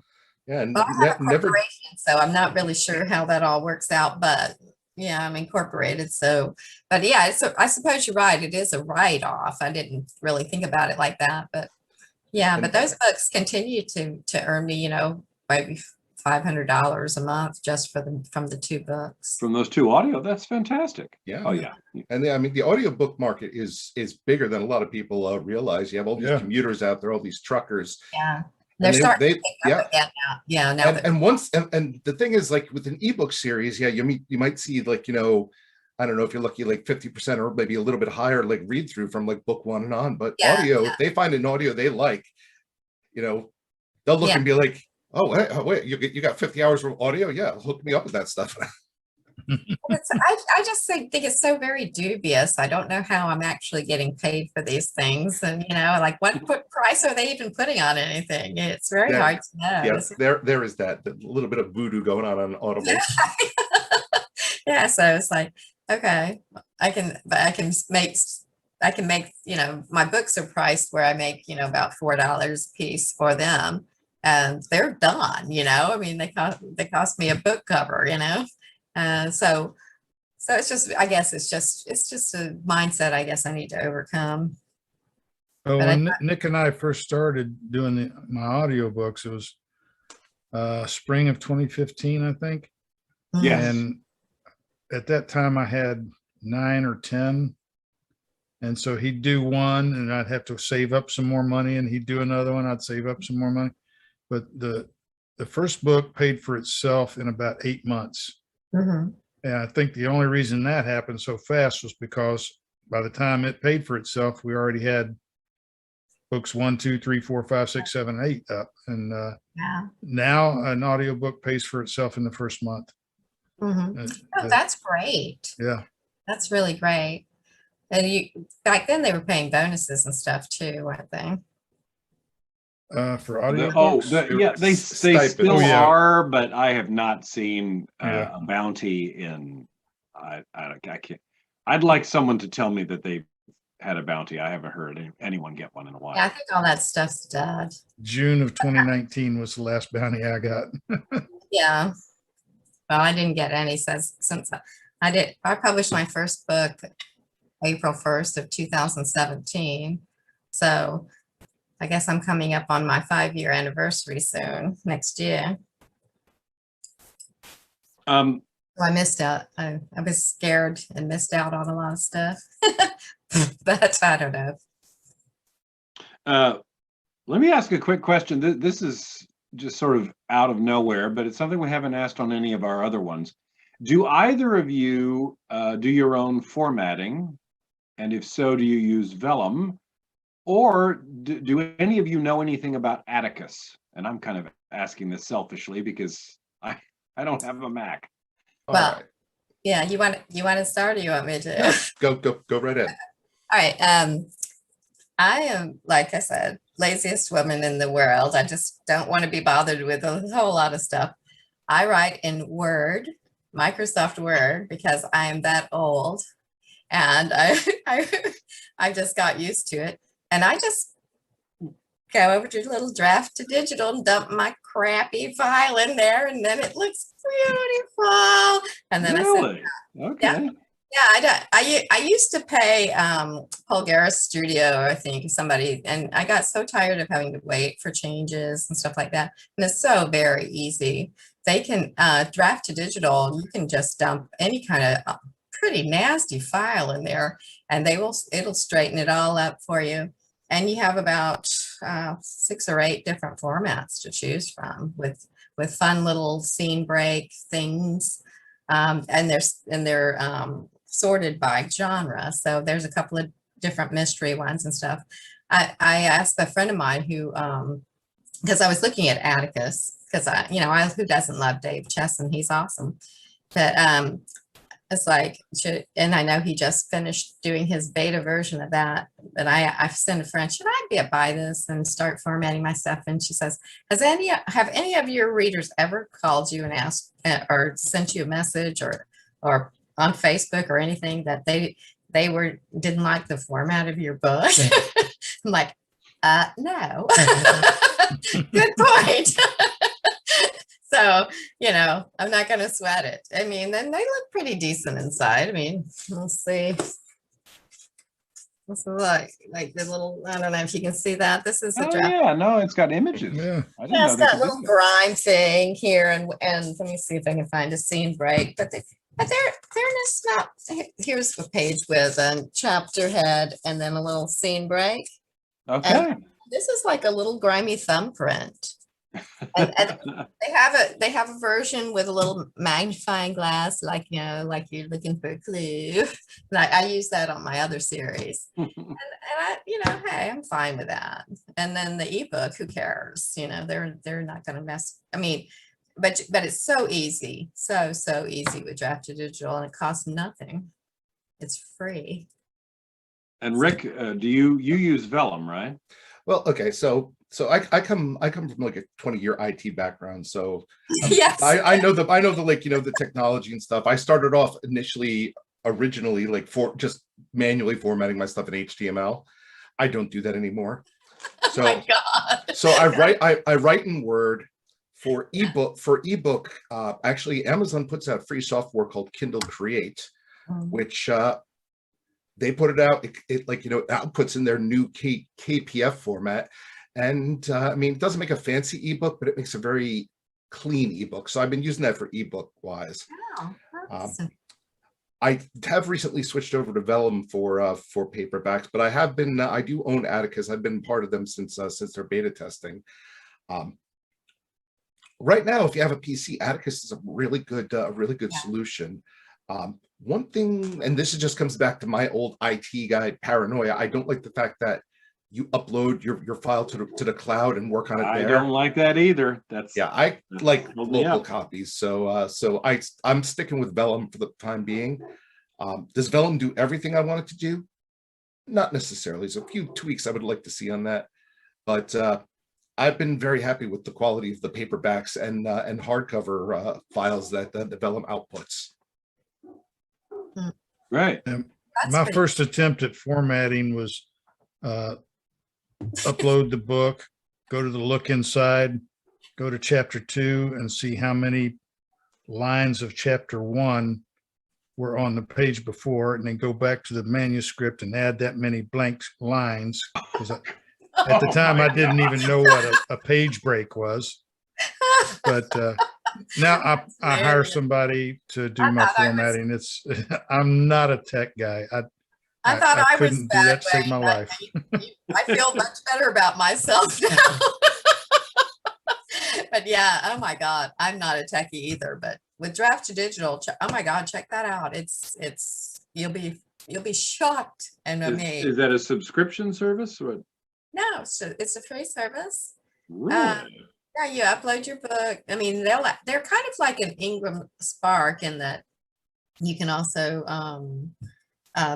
Yeah, and Well, I have a never. corporation, so I'm not really sure how that all works out, but yeah, I'm incorporated. So, but yeah, so I suppose you're right. It is a write-off. I didn't really think about it like that, but yeah, but those books continue to earn me, maybe $500 a month just from the 2 books. From those 2 audio, that's fantastic. Yeah. Oh yeah. And I mean, the audiobook market is bigger than a lot of people realize. You have all these commuters out there, all these truckers. Yeah. They're starting to pick up again now. Yeah. Now and once and the thing is, like with an ebook series, you might see, like, I don't know if you're lucky, like 50% or maybe a little bit higher, like read through from like book 1 and on. But audio, if they find an audio they like, they'll look and be like, oh, wait, you got 50 hours of audio? Yeah, hook me up with that stuff. I just think it's so very dubious. I don't know how I'm actually getting paid for these things, and like what price are they even putting on anything? It's very hard to know. Yes, there is that little bit of voodoo going on Audible. Yeah, so it's like, okay, I can make my books are priced where I make about $4 a piece for them, and they're done. I mean, they cost me a book cover. So it's just, I guess it's just a mindset I guess I need to overcome. Oh, when Nick and I first started doing my audiobooks, it was spring of 2015, I think. Yes. And at that time I had 9 or 10. And so he'd do one and I'd have to save up some more money, and he'd do another one. I'd save up some more money. But the first book paid for itself in about 8 months. Mm-hmm. And I think the only reason that happened so fast was because by the time it paid for itself, we already had books 1, 2, 3, 4, 5, 6, 7, 8 up. And now an audiobook pays for itself in the first month. Mm-hmm. That's great. Yeah. That's really great. And back then they were paying bonuses and stuff too, I think. For audiobooks? They still are, but I have not seen a bounty in. I can't. I'd like someone to tell me that they had a bounty. I haven't heard anyone get one in a while. Yeah, I think all that stuff's dead. June of 2019 was the last bounty I got. Yeah. Well, I didn't get any since I published my first book April 1st of 2017. So I guess I'm coming up on my 5-year anniversary soon, next year. So I missed out. I was scared and missed out on a lot of stuff, but I don't know. Let me ask a quick question. This is just sort of out of nowhere, but it's something we haven't asked on any of our other ones. Do either of you do your own formatting? And if so, do you use Vellum? Or do any of you know anything about Atticus? And I'm kind of asking this selfishly because I don't have a Mac. Well, right. Yeah, you want to start, or you want me to? Yeah, go right ahead. All right. I am, like I said, laziest woman in the world. I just don't want to be bothered with a whole lot of stuff. I write in Word, Microsoft Word, because I am that old, and I just got used to it. And I just go over to little draft to digital and dump my crappy file in there, and then it looks beautiful. And then really? I said, okay. Yeah, I used to pay Pulgaris Studio, I think, somebody, and I got so tired of having to wait for changes and stuff like that. And it's so very easy. They can draft to digital. You can just dump any kind of pretty nasty file in there, and it'll straighten it all up for you. And you have about 6 or 8 different formats to choose from with fun little scene break things. And they're sorted by genre. So there's a couple of different mystery ones and stuff. I asked a friend of mine who, because I was looking at Atticus, because who doesn't love Dave Chesson? He's awesome. But it's like, and I know he just finished doing his beta version of that. But I sent a friend, should I buy this and start formatting my stuff? And she says, have any of your readers ever called you and asked or sent you a message or on Facebook or anything that they didn't like the format of your book? I'm like, no. Good point. So, I'm not going to sweat it. I mean, then they look pretty decent inside. I mean, we'll see. This is like the little, I don't know if you can see that. This is the draft. Yeah, no, it's got images. Yeah. I didn't Yeah, know it's they got could a do little that. grime thing here, and let me see if I can find a scene break. But they're just not. Here's the page with a chapter head and then a little scene break. Okay. This is like a little grimy thumbprint. And they have a version with a little magnifying glass, like you're looking for a clue. And I use that on my other series. And I, hey, I'm fine with that. And then the ebook, who cares? They're not going to mess. I mean, but it's so easy, so easy with Draft to Digital, and it costs nothing. It's free. And Rick, do you use Vellum, right? Well, okay, so I come from like a 20-year IT background, so Yes. I know the technology and stuff. I started off originally like for just manually formatting my stuff in HTML. I don't do that anymore. So Oh my God. so I write in Word for ebook. Actually, Amazon puts out free software called Kindle Create, which they put it out. It outputs in their new KPF format. And I mean, it doesn't make a fancy ebook, but it makes a very clean ebook. So I've been using that for ebook wise. Oh, I have recently switched over to Vellum for paperbacks, but I do own Atticus. I've been part of them since their beta testing. Right now, if you have a PC, Atticus is a really good solution. One thing, and this just comes back to my old IT guy paranoia. I don't like the fact that you upload your file to the cloud and work on it there. I don't like that either. I like local copies. So I'm sticking with Vellum for the time being. Does Vellum do everything I want it to do? Not necessarily. There's a few tweaks I would like to see on that, but I've been very happy with the quality of the paperbacks and hardcover files that the Vellum outputs. Right. My first attempt at formatting was upload the book, go to the look inside, go to chapter 2 and see how many lines of chapter 1 were on the page before, and then go back to the manuscript and add that many blank lines. Because at the time I didn't even know what a page break was. But now I hire somebody to do my formatting. I'm not a tech guy. I thought I couldn't was do that to save my life. I feel much better about myself now. But yeah, oh my God, I'm not a techie either. But with Draft to Digital, oh my God, check that out. You'll be shocked and amazed. Is that a subscription service? Or? No, so it's a free service. Really? Yeah, you upload your book. I mean, they're kind of like an Ingram Spark in that you can also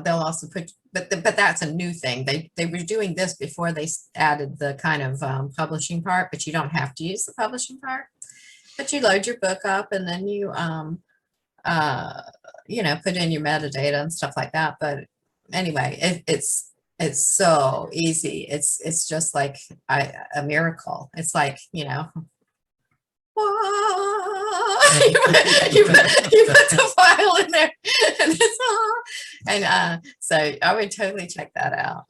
they'll also put, but that's a new thing. They were doing this before they added the kind of publishing part, but you don't have to use the publishing part. But you load your book up and then you put in your metadata and stuff like that. But anyway, it's so easy. It's just like a miracle. It's like, you put the file in there, and it's so I would totally check that out.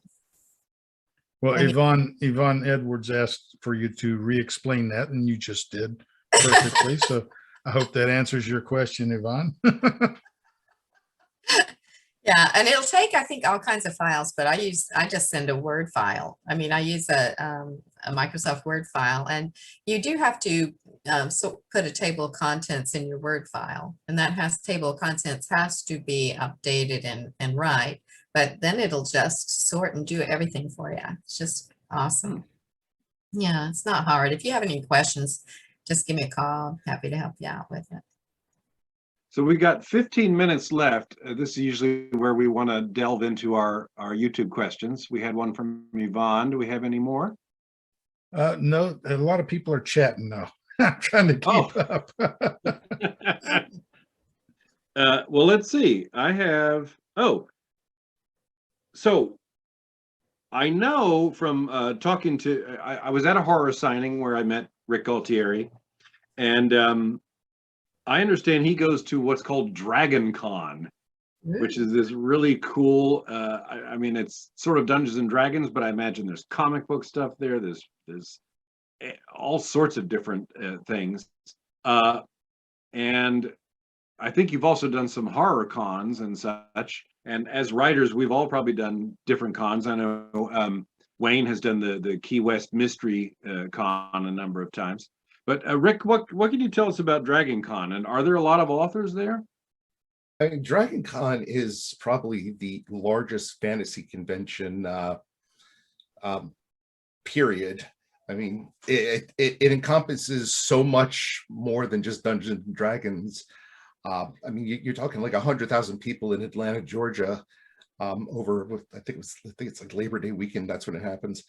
Well, And Yvonne Edwards asked for you to re-explain that, and you just did perfectly. So I hope that answers your question, Yvonne. Yeah, and it'll take, I think, all kinds of files, but I just send a Word file. I mean, I use a Microsoft Word file, and you do have to so put a table of contents in your Word file, and that table of contents has to be updated and right, but then it'll just sort and do everything for you. It's just awesome. Yeah, it's not hard. If you have any questions, just give me a call. I'm happy to help you out with it. So we got 15 minutes left. This is usually where we want to delve into our YouTube questions. We had one from Yvonne. Do we have any more? No, a lot of people are chatting now. I'm trying to keep up. Well, let's see. I have, so I know from talking to, I was at a horror signing where I met Rick Gualtieri, and I understand he goes to what's called Dragon Con, which is this really cool, I mean, it's sort of Dungeons and Dragons, but I imagine there's comic book stuff there. There's all sorts of different things. And I think you've also done some horror cons and such. And as writers, we've all probably done different cons. I know Wayne has done the Key West Mystery Con a number of times. But Rick, what can you tell us about Dragon Con? And are there a lot of authors there? I mean, Dragon Con is probably the largest fantasy convention period. I mean, it encompasses so much more than just Dungeons and Dragons. I mean, you're talking like 100,000 people in Atlanta, Georgia, over I think it's like Labor Day weekend. That's when it happens.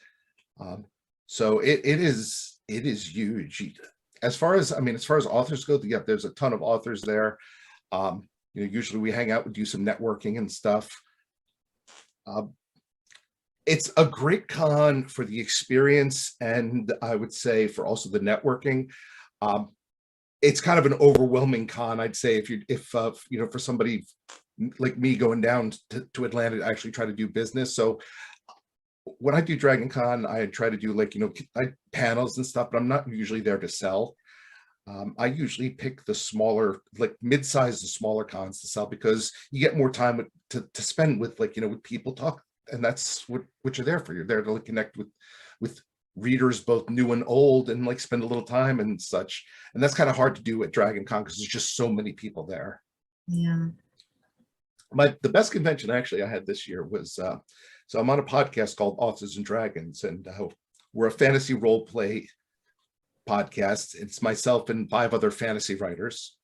So it is huge. As far as authors go, yeah, there's a ton of authors there. Usually we hang out, we do some networking and stuff. It's a great con for the experience, and I would say for also the networking. It's kind of an overwhelming con, I'd say, if for somebody like me going down to Atlanta to actually try to do business. So when I do Dragon Con, I try to do panels and stuff, but I'm not usually there to sell. I usually pick the smaller, like mid-size to smaller cons to sell, because you get more time to spend with with people talk, and that's what you're there for. You're there to connect with readers, both new and old, and spend a little time and such. And that's kind of hard to do at Dragon Con because there's just so many people there. Yeah. The best convention actually I had this year was so I'm on a podcast called Authors and Dragons, and we're a fantasy role play podcast. It's myself and 5 other fantasy writers,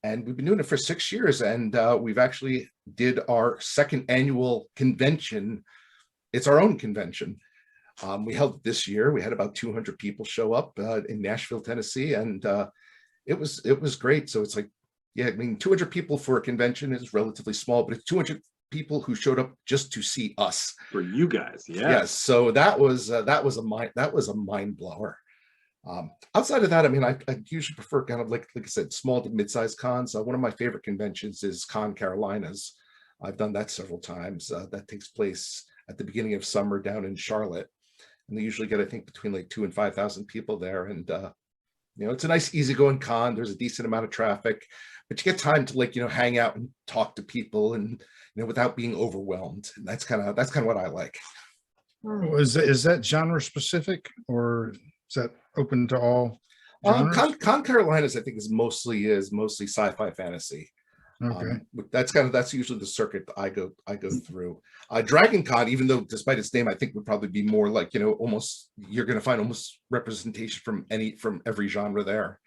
and we've been doing it for 6 years, and we've actually did our 2nd annual convention. It's our own convention. We held it this year. We had about 200 people show up in Nashville, Tennessee, and it was great. So it's I mean, 200 people for a convention is relatively small, but it's 200 people who showed up just to see us. For you guys, yeah. Yes. So that was a mind blower. Outside of that, I mean, I usually prefer kind of like I said, small to mid-sized cons. One of my favorite conventions is Con Carolinas. I've done that several times. That takes place at the beginning of summer down in Charlotte, and they usually get, I think, between 2,000 and 5,000 people there. And it's a nice, easygoing con. There's a decent amount of traffic, but you get time to hang out and talk to people, and without being overwhelmed. And that's kind of what I like. Is that genre specific, or is that open to all genres? Con Carolinas, I think, is mostly sci-fi fantasy. Okay. That's usually the circuit that I go through. Dragon Con, even though despite its name, I think would probably be more almost, you're going to find almost representation from every genre there.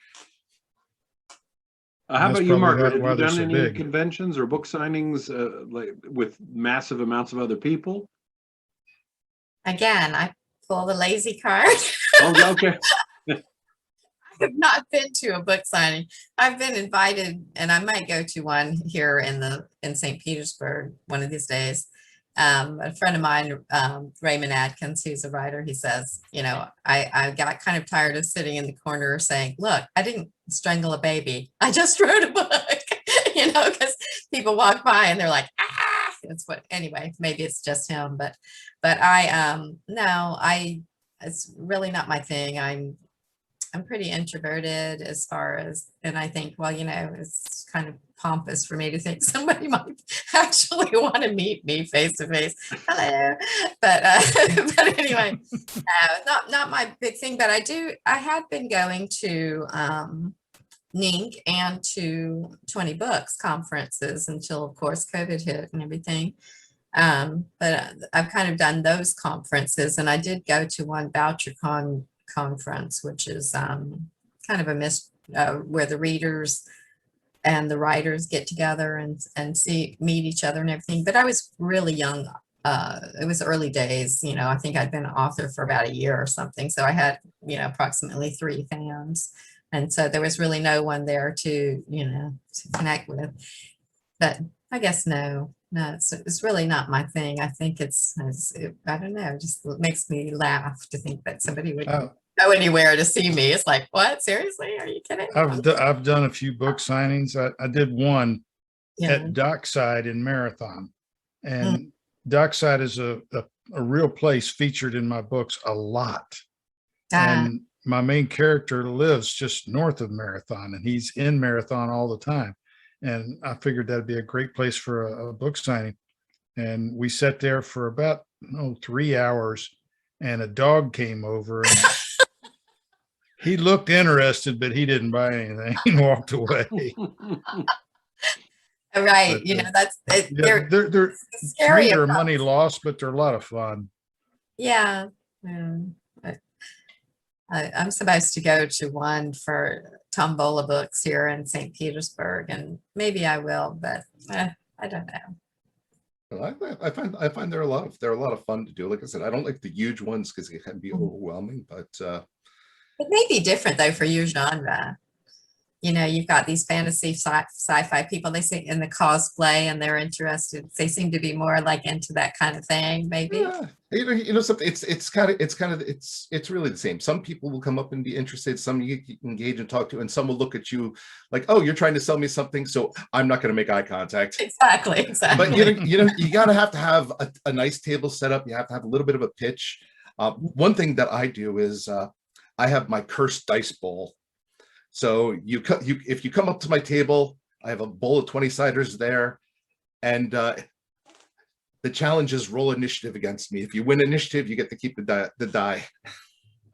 How about you, Margaret? Have why you they're done so any big. conventions or book signings with massive amounts of other people? Again, I pull the lazy card. Oh, okay. I have not been to a book signing. I've been invited, and I might go to one here in St. Petersburg one of these days. A friend of mine, Raymond Adkins, who's a writer, he says, I got kind of tired of sitting in the corner saying, look, I didn't strangle a baby. I just wrote a book, because people walk by and they're like, ah, it's anyway, maybe it's just him, but no, it's really not my thing. I'm pretty introverted as far as, and I think, well, it's kind of pompous for me to think somebody might actually want to meet me face to face. Hello. But but anyway, not my big thing, but I had been going to NINC and to 20 Books conferences until, of course, COVID hit and everything. But I've kind of done those conferences, and I did go to one VoucherCon conference, which is kind of a where the readers and the writers get together and meet each other and everything. But I was really young. It was early days, I think I'd been an author for about a year or something. So I had, approximately 3 fans. And so there was really no one there to connect with. But I guess no, it's really not my thing. I think I don't know, just makes me laugh to think that somebody would go anywhere to see me. It's like, what? Seriously? Are you kidding? I've done a few book signings. I did one at Dockside in Marathon, and Dockside is a real place featured in my books a lot. And my main character lives just north of Marathon, and he's in Marathon all the time. And I figured that'd be a great place for a book signing. And we sat there for about 3 hours, and a dog came over and he looked interested, but he didn't buy anything and walked away. Right. But, that's it. Yeah, they're scary. They're money lost, but they're a lot of fun. Yeah. I'm supposed to go to one for Tombola Books here in St. Petersburg, and maybe I will, but I don't know. Well, I find they're a lot of fun to do. Like I said, I don't like the huge ones because it can be overwhelming, but It may be different though for your genre. You've got these fantasy sci-fi people, they say in the cosplay, and they're interested. They seem to be more like into that kind of thing, maybe. Yeah, something. It's really the same. Some people will come up and be interested. Some you can engage and talk to, and some will look at you like, "Oh, you're trying to sell me something," so I'm not going to make eye contact. Exactly. But you gotta have to have a nice table set up. You have to have a little bit of a pitch. One thing that I do is I have my cursed dice bowl. So if you come up to my table, I have a bowl of 20-siders there, and the challenge is roll initiative against me. If you win initiative, you get to keep the die.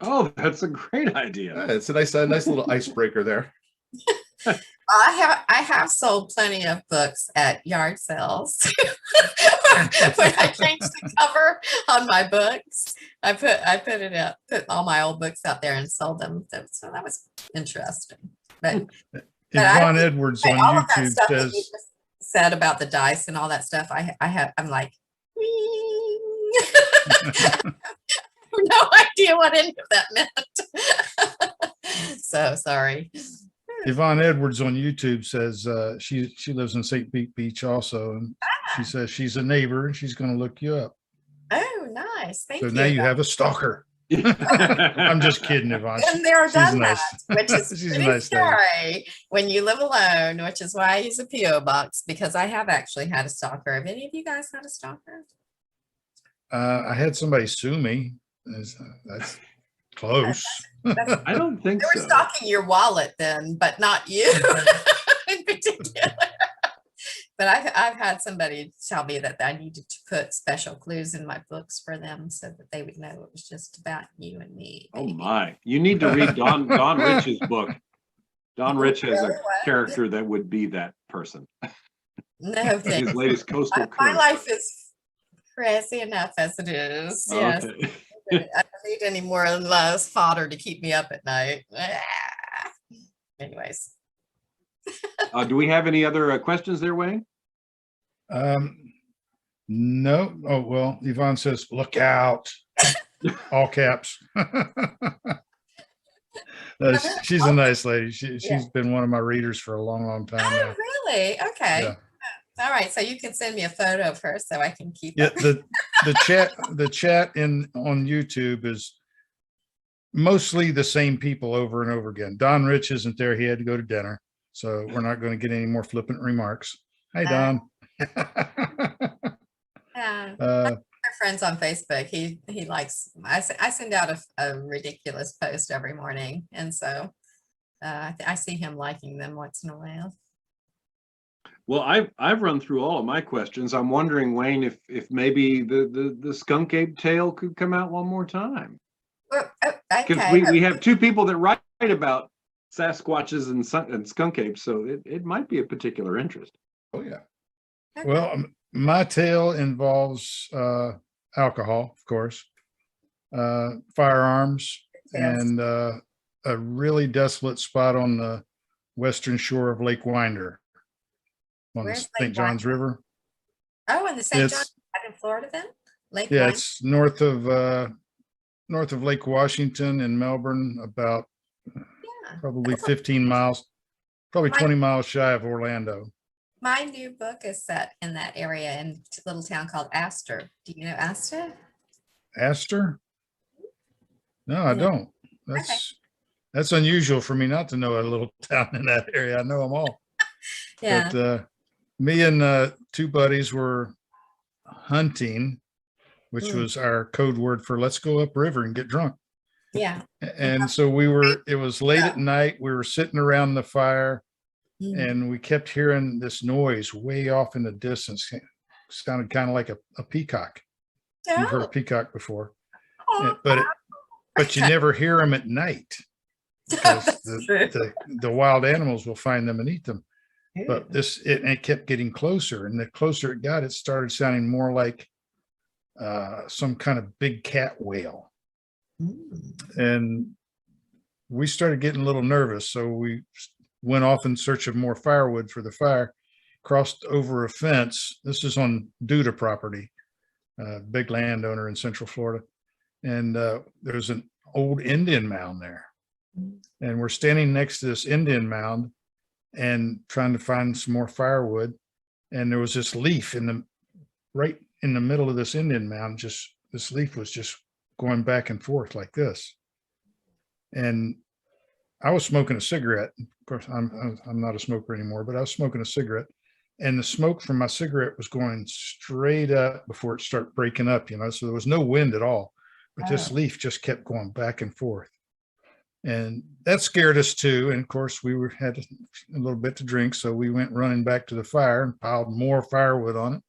Oh, that's a great idea. Yeah, it's a nice little icebreaker there. I have sold plenty of books at yard sales. When I changed the cover on my books, I put all my old books out there and sold them. So that was interesting. But Yvonne Edwards on YouTube says, said about the dice and all that stuff. I'm like, no idea what any of that meant. So sorry. Yvonne Edwards on YouTube says she lives in St. Pete Beach also, and she says she's a neighbor and she's going to look you up. Oh, nice. Thank you. So now you have a stalker. I'm just kidding, Yvonne. And they're done nice. that, which is She's a pretty nice scary when you live alone, which is why I use a P.O. box, because I have actually had a stalker. Have any of you guys had a stalker? I had somebody sue me. That's close. I don't think They were so. stalking your wallet then, but not you in particular. But I've had somebody tell me that I needed to put special clues in my books for them so that they would know it was just about you and me. Oh my! You need to read Don Rich's book. Don Rich has a character that would be that person. No, His thanks. latest coastal My curse. life is crazy enough as it is. Yes. Okay. I don't need any more fodder to keep me up at night. Anyways. Do we have any other questions there, Wayne? No. Oh, well, Yvonne says, look out. All caps. She's a nice lady. She's been one of my readers for a long time now. Oh, really? Okay. Yeah. All right, so you can send me a photo of her so I can keep Yeah, up. the chat on YouTube is mostly the same people over and over again. Don Rich isn't there. He had to go to dinner. So we're not going to get any more flippant remarks. Hi, Don. Yeah. Uh, Our friends on Facebook, he likes, I send out a ridiculous post every morning. And so I see him liking them once in a while. Well, I've run through all of my questions. I'm wondering, Wayne, if maybe the skunk ape tale could come out one more time. Well, Because okay. we have two people that write about Sasquatches and skunk apes, so it might be of particular interest. Oh yeah. Okay. well, my tale involves alcohol, of course, firearms, Yes. and a really desolate spot on the western shore of Lake Winder on the Where's St. Lake John's Winder? River. Oh, in the St. John It's in Florida then? Lake yeah, Winder? it's north of Lake Washington in Melbourne, about Yeah. probably 15 miles, probably 20 miles shy of Orlando. My new book is set in that area in a little town called Astor. Do you know Astor? Astor? No, I Yeah. don't. That's unusual for me not to know a little town in that area. I know them all. Yeah. But me and two buddies were hunting, which Mm. was our code word for let's go upriver and get drunk. Yeah. And so it was late at night. We were sitting around the fire Mm. and we kept hearing this noise way off in the distance. It sounded kind of like a peacock. You've heard a Oh, peacock before, oh, but you never hear them at night because that's true. the wild animals will find them and eat them. But it kept getting closer, and the closer it got, it started sounding more like some kind of big cat wail. Mm. And we started getting a little nervous, so we went off in search of more firewood for the fire, crossed over a fence. This is on Duda property, big landowner in Central Florida. And there's an old Indian mound there. And we're standing next to this Indian mound and trying to find some more firewood. And there was this leaf right in the middle of this Indian mound. Just this leaf was just going back and forth like this. And I was smoking a cigarette. Of course, I'm not a smoker anymore, but I was smoking a cigarette, and the smoke from my cigarette was going straight up before it started breaking up, so there was no wind at all, but this leaf just kept going back and forth. And that scared us too. And of course, had a little bit to drink, so we went running back to the fire and piled more firewood on it.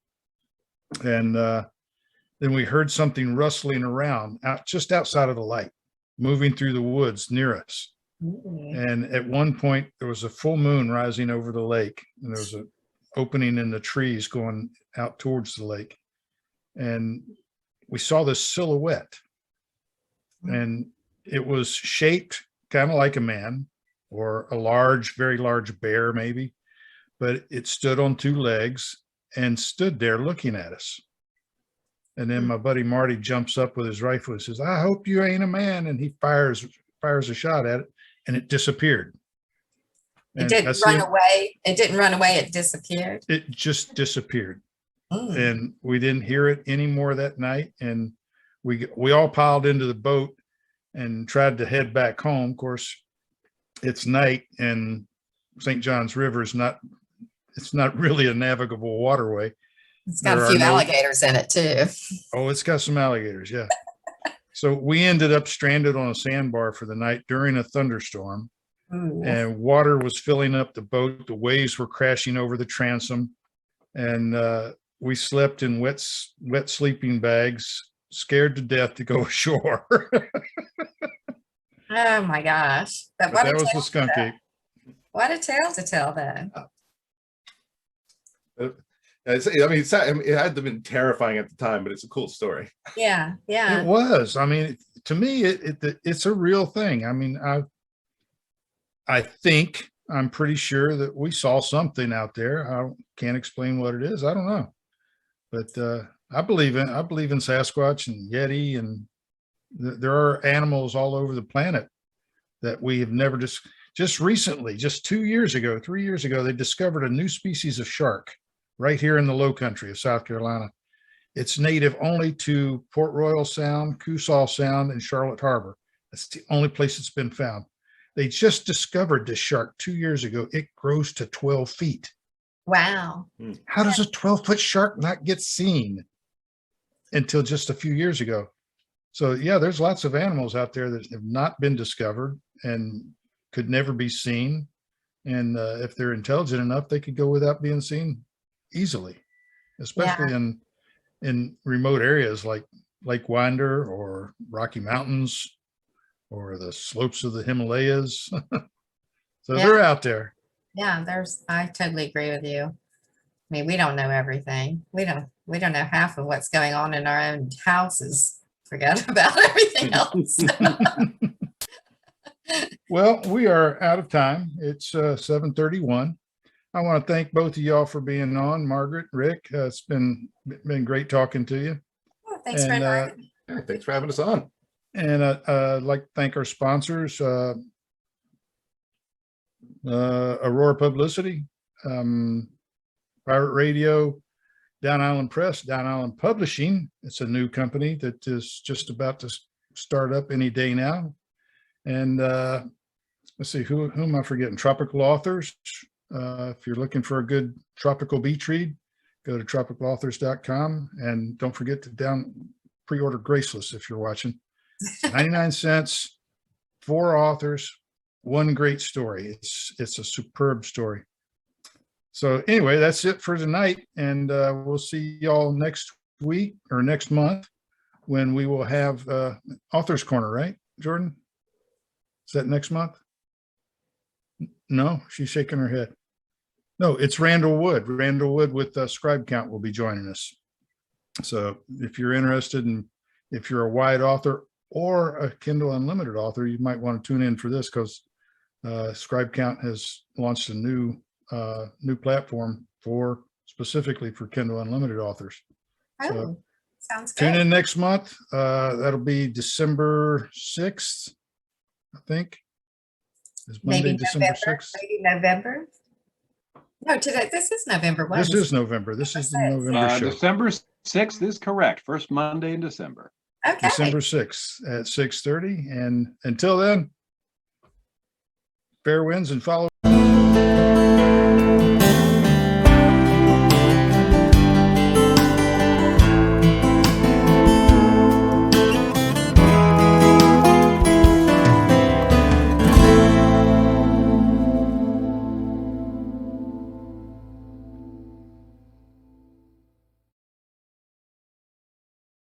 And then we heard something rustling around just outside of the light, moving through the woods near us. And at one point, there was a full moon rising over the lake, and there was an opening in the trees going out towards the lake. And we saw this silhouette, and it was shaped kind of like a man or a very large bear, maybe, but it stood on two legs and stood there looking at us. And then my buddy Marty jumps up with his rifle and says, "I hope you ain't a man." And he fires a shot at it, and it disappeared. It And didn't run away. It didn't run away. It disappeared. It just disappeared. Mm. And we didn't hear it anymore that night. And we all piled into the boat and tried to head back home. Of course, it's night, and St. John's River it's not really a navigable waterway. It's got a few alligators in it too. Oh, it's got some alligators, yeah. So we ended up stranded on a sandbar for the night during a thunderstorm. Ooh. And water was filling up the boat. The waves were crashing over the transom, and we slept in wet sleeping bags, scared to death to go ashore. Oh my gosh! But that was the skunk ape. What a tale to tell then. It had to have been terrifying at the time, but it's a cool story. Yeah, yeah. It was. I mean, to me, it's a real thing. I mean, I'm pretty sure that we saw something out there. I can't explain what it is. I don't know, but I believe in Sasquatch and Yeti, and there are animals all over the planet that we have never just recently, just 2 years ago, 3 years ago, they discovered a new species of shark right here in the low country of South Carolina. It's native only to Port Royal Sound, Cusall Sound, and Charlotte Harbor. That's the only place it's been found. They just discovered this shark 2 years ago. It grows to 12 feet. Wow. How does a 12-foot shark not get seen until just a few years ago? So yeah, there's lots of animals out there that have not been discovered and could never be seen. And if they're intelligent enough, they could go without being seen easily, especially in remote areas like Lake Winder or Rocky Mountains or the slopes of the Himalayas. So they're out there. Yeah, I totally agree with you. I mean, we don't know everything. We don't know half of what's going on in our own houses. Forget about everything else. Well, we are out of time. It's 7:31. I want to thank both of y'all for being on. Margaret, Rick, it's been great talking to you. Oh, thanks for And, inviting me. Yeah, thanks for having us on. And I'd like to thank our sponsors, Aurora Publicity, Pirate Radio, Down Island Press, Down Island Publishing. It's a new company that is just about to start up any day now. And let's see, who am I forgetting? Tropical Authors. If you're looking for a good tropical beach read, go to tropicalauthors.com, and don't forget to pre-order Graceless if you're watching. 99 cents, 4 authors, 1 great story. It's a superb story. So anyway, that's it for tonight, and we'll see y'all next week or next month when we will have Author's Corner, right, Jordan? Is that next month? No, she's shaking her head. No, it's Randall Wood. Randall Wood with Scribe Count will be joining us. So if you're interested in, if you're a wide author or a Kindle Unlimited author, you might want to tune in for this, because Scribe Count has launched a new platform specifically for Kindle Unlimited authors. Oh, sounds Tune good. in next month. That'll be December 6th, I think. Is Monday, Maybe December November. 6th. Maybe November. No, this is November. What This is is November. This is the December 6th. November show. December 6th is correct. First Monday in December. Okay. December 6th at 6:30. And until then, fair winds and follow.